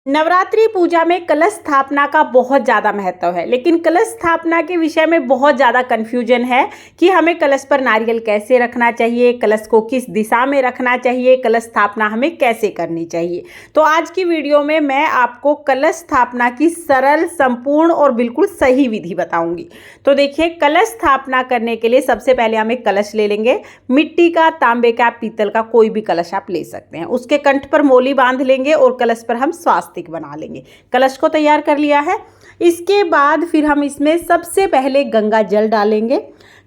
नवरात्रि पूजा में कलश स्थापना का बहुत ज़्यादा महत्व है, लेकिन कलश स्थापना के विषय में बहुत ज़्यादा कन्फ्यूजन है कि हमें कलश पर नारियल कैसे रखना चाहिए, कलश को किस दिशा में रखना चाहिए, कलश स्थापना हमें कैसे करनी चाहिए। तो आज की वीडियो में मैं आपको कलश स्थापना की सरल, संपूर्ण और बिल्कुल सही विधि बताऊंगी। तो देखिए, कलश स्थापना करने के लिए सबसे पहले हम एक कलश ले लेंगे। मिट्टी का, तांबे का, पीतल का, कोई भी कलश आप ले सकते हैं। उसके कंठ पर मोली बांध लेंगे और कलश पर हम स्वास्तिक बना लेंगे। कलश को तैयार कर लिया है। इसके बाद फिर हम इसमें सबसे पहले गंगा जल डालेंगे।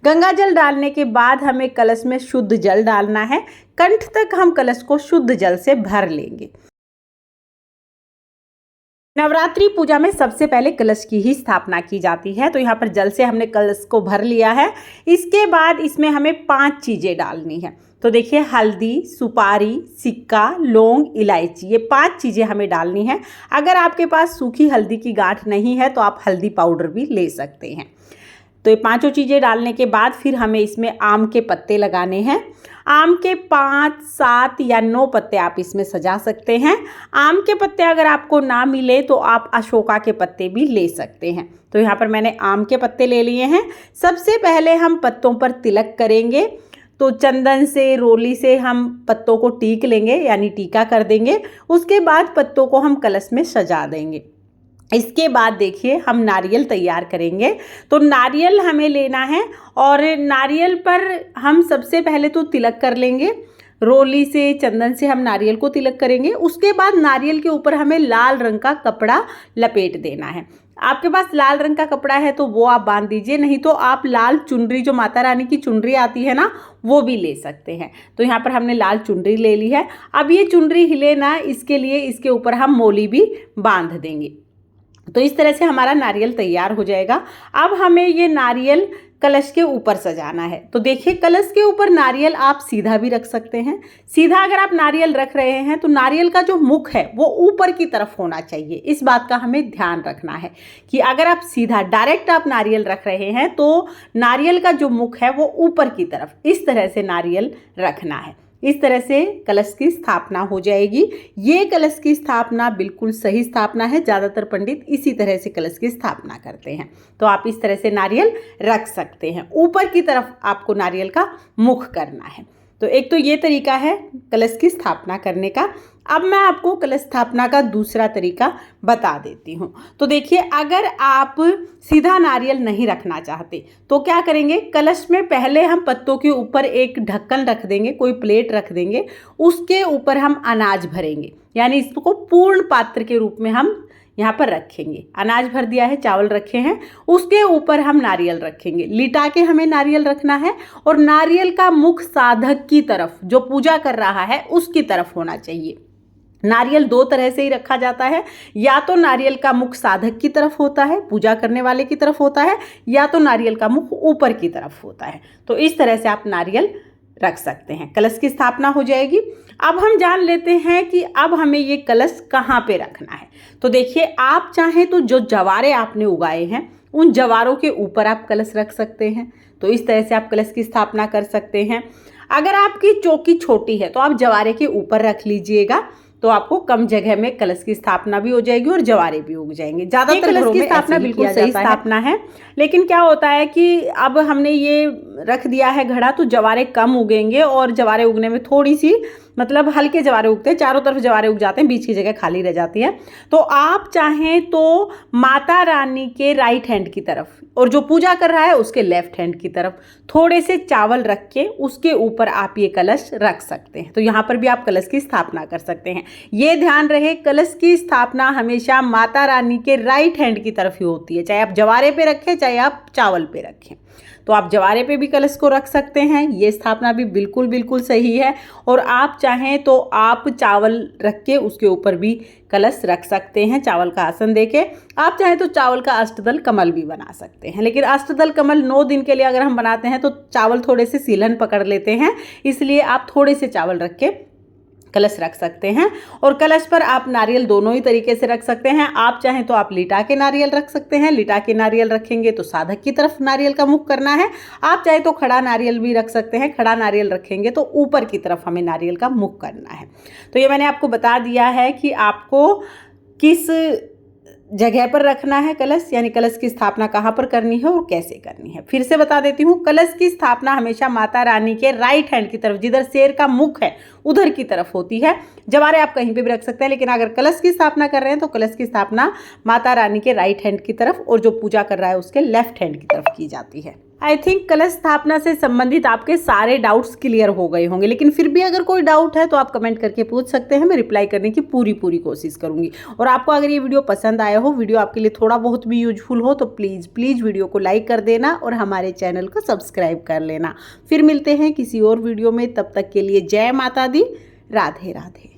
गंगा जल डालने के बाद हमें कलश में शुद्ध जल डालना है। कंठ तक हम कलश को शुद्ध जल से भर लेंगे। नवरात्रि पूजा में सबसे पहले कलश की ही स्थापना की जाती है। तो यहाँ पर जल से हमने कलश को भर लिया है। इसके बाद इसमें हमें 5 चीज़ें डालनी है। तो देखिए, हल्दी, सुपारी, सिक्का, लौंग, इलायची, ये 5 चीज़ें हमें डालनी है। अगर आपके पास सूखी हल्दी की गांठ नहीं है तो आप हल्दी पाउडर भी ले सकते हैं। तो ये 5 चीज़ें डालने के बाद फिर हमें इसमें आम के पत्ते लगाने हैं। आम के 5, 7 या 9 पत्ते आप इसमें सजा सकते हैं। आम के पत्ते अगर आपको ना मिले तो आप अशोका के पत्ते भी ले सकते हैं। तो यहाँ पर मैंने आम के पत्ते ले लिए हैं। सबसे पहले हम पत्तों पर तिलक करेंगे। तो चंदन से, रोली से हम पत्तों को टीक लेंगे, यानी टीका कर देंगे। उसके बाद पत्तों को हम कलश में सजा देंगे। इसके बाद देखिए, हम नारियल तैयार करेंगे। तो नारियल हमें लेना है और नारियल पर हम सबसे पहले तो तिलक कर लेंगे। रोली से, चंदन से हम नारियल को तिलक करेंगे। उसके बाद नारियल के ऊपर हमें लाल रंग का कपड़ा लपेट देना है। आपके पास लाल रंग का कपड़ा है तो वो आप बांध दीजिए, नहीं तो आप लाल चुनरी, जो माता रानी की चुनरी आती है ना, वो भी ले सकते हैं। तो यहाँ पर हमने लाल चुनरी ले ली है। अब ये चुनरी हिले ना, इसके लिए इसके ऊपर हम मोली भी बांध देंगे। तो इस तरह से हमारा नारियल तैयार हो जाएगा। अब हमें ये नारियल कलश के ऊपर सजाना है। तो देखिए, कलश के ऊपर नारियल आप सीधा भी रख सकते हैं। सीधा अगर आप नारियल रख रहे हैं तो नारियल का जो मुख है वो ऊपर की तरफ होना चाहिए। इस बात का हमें ध्यान रखना है कि अगर आप सीधा डायरेक्ट आप नारियल रख रहे हैं तो नारियल का जो मुख है वो ऊपर की तरफ, इस तरह से नारियल रखना है। इस तरह से कलश की स्थापना हो जाएगी। ये कलश की स्थापना बिल्कुल सही स्थापना है। ज़्यादातर पंडित इसी तरह से कलश की स्थापना करते हैं। तो आप इस तरह से नारियल रख सकते हैं। ऊपर की तरफ आपको नारियल का मुख करना है। तो एक तो ये तरीका है कलश की स्थापना करने का। अब मैं आपको कलश स्थापना का दूसरा तरीका बता देती हूँ। तो देखिए, अगर आप सीधा नारियल नहीं रखना चाहते तो क्या करेंगे, कलश में पहले हम पत्तों के ऊपर एक ढक्कन रख देंगे, कोई प्लेट रख देंगे। उसके ऊपर हम अनाज भरेंगे, यानी इसको पूर्ण पात्र के रूप में हम यहाँ पर रखेंगे। अनाज भर दिया है, चावल रखे हैं, उसके ऊपर हम नारियल रखेंगे। लिटा के हमें नारियल रखना है और नारियल का मुख साधक की तरफ, जो पूजा कर रहा है उसकी तरफ होना चाहिए। नारियल 2 तरह से ही रखा जाता है। या तो नारियल का मुख साधक की तरफ होता है, पूजा करने वाले की तरफ होता है, या तो नारियल का मुख ऊपर की तरफ होता है। तो इस तरह से आप नारियल रख सकते हैं। कलश की स्थापना हो जाएगी। अब हम जान लेते हैं कि अब हमें ये कलश कहाँ पे रखना है। तो देखिए, आप चाहें तो जो जवारे आपने उगाए हैं उन जवारों के ऊपर आप कलश रख सकते हैं। तो इस तरह से आप कलश की स्थापना कर सकते हैं। अगर आपकी चौकी छोटी है तो आप जवारे के ऊपर रख लीजिएगा, तो आपको कम जगह में कलश की स्थापना भी हो जाएगी और जवारे भी उग जाएंगे। ज़्यादातर कलश की स्थापना बिल्कुल सही स्थापना है। लेकिन क्या होता है कि अब हमने ये रख दिया है घड़ा, तो जवारे कम उगेंगे और जवारे उगने में थोड़ी सी, मतलब हल्के जवारे उगते हैं, चारों तरफ जवारे उग जाते हैं, बीच की जगह खाली रह जाती है। तो आप चाहें तो माता रानी के राइट हैंड की तरफ और जो पूजा कर रहा है उसके लेफ्ट हैंड की तरफ थोड़े से चावल रख के उसके ऊपर आप ये कलश रख सकते हैं। तो यहाँ पर भी आप कलश की स्थापना कर सकते हैं। ये ध्यान रहे, कलश की स्थापना हमेशा माता रानी के राइट हैंड की तरफ ही होती है, चाहे आप जवारे पे रखें चाहे आप चावल पे रखें। तो आप जवारे पे भी कलश को रख सकते हैं। ये स्थापना भी बिल्कुल सही है। और आप चाहें तो आप चावल रख के उसके ऊपर भी कलश रख सकते हैं, चावल का आसन देके। आप चाहें तो चावल का अष्टदल कमल भी बना सकते हैं। लेकिन अष्टदल कमल 9 दिन के लिए अगर हम बनाते हैं तो चावल थोड़े से सीलन पकड़ लेते हैं, इसलिए आप थोड़े से चावल रख के कलश रख सकते हैं। और कलश पर आप नारियल दोनों ही तरीके से रख सकते हैं। आप चाहें तो आप लिटा के नारियल रख सकते हैं। लिटा के नारियल रखेंगे तो साधक की तरफ नारियल का मुख करना है। आप चाहे तो खड़ा नारियल भी रख सकते हैं। खड़ा नारियल रखेंगे तो ऊपर की तरफ हमें नारियल का मुख करना है। तो ये मैंने आपको बता दिया है कि आपको किस जगह पर रखना है कलश, यानी कलश की स्थापना कहाँ पर करनी है और कैसे करनी है। फिर से बता देती हूँ, कलश की स्थापना हमेशा माता रानी के राइट हैंड की तरफ, जिधर शेर का मुख है उधर की तरफ होती है। जवारे आप कहीं पे भी रख सकते हैं, लेकिन अगर कलश की स्थापना कर रहे हैं तो कलश की स्थापना माता रानी के राइट हैंड की तरफ और जो पूजा कर रहा है उसके लेफ्ट हैंड की तरफ की जाती है। आई थिंक कलश स्थापना से संबंधित आपके सारे डाउट्स क्लियर हो गए होंगे, लेकिन फिर भी अगर कोई डाउट है तो आप कमेंट करके पूछ सकते हैं, मैं रिप्लाई करने की पूरी कोशिश करूंगी। और आपको अगर ये वीडियो पसंद आया हो, वीडियो आपके लिए थोड़ा बहुत भी यूजफुल हो, तो प्लीज़ वीडियो को लाइक कर देना और हमारे चैनल को सब्सक्राइब कर लेना। फिर मिलते हैं किसी और वीडियो में, तब तक के लिए जय माता दी, राधे राधे।